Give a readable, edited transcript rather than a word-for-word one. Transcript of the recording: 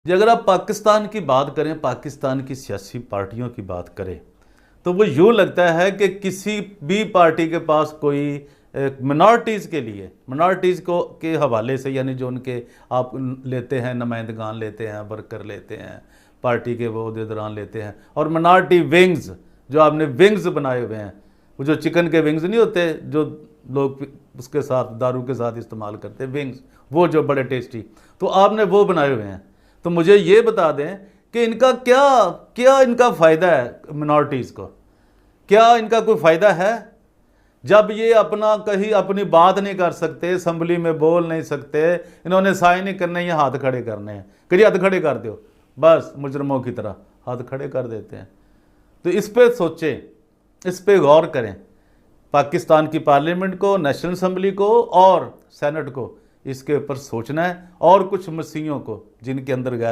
جی اگر آپ پاکستان کی بات کریں، پاکستان کی سیاسی پارٹیوں کی بات کریں تو وہ یوں لگتا ہے کہ کسی بھی پارٹی کے پاس کوئی منارٹیز کے لیے، منارٹیز کو کے حوالے سے، یعنی جو ان کے آپ لیتے ہیں، نمائندگان لیتے ہیں، ورکر لیتے ہیں، پارٹی کے وہ عہدیداران لیتے ہیں، اور منارٹی ونگز جو آپ نے ونگز بنائے ہوئے ہیں، وہ جو چکن کے ونگز نہیں ہوتے جو لوگ اس کے ساتھ دارو کے ساتھ استعمال کرتے، ونگز، وہ جو بڑے ٹیسٹی، تو آپ نے وہ بنائے ہوئے ہیں۔ تو مجھے یہ بتا دیں کہ ان کا کیا ان کا فائدہ ہے منارٹیز کو؟ کیا ان کا کوئی فائدہ ہے؟ جب یہ اپنا کہیں اپنی بات نہیں کر سکتے، اسمبلی میں بول نہیں سکتے، انہوں نے سائن نہیں کرنے، یہ ہاتھ کھڑے کرنے ہیں کہ یہ ہاتھ کھڑے کر دو، بس مجرموں کی طرح ہاتھ کھڑے کر دیتے ہیں۔ تو اس پہ سوچیں، اس پہ غور کریں، پاکستان کی پارلیمنٹ کو، نیشنل اسمبلی کو اور سینٹ کو اس کے اوپر سوچنا ہے، اور کچھ مسیحوں کو جن کے اندر غیر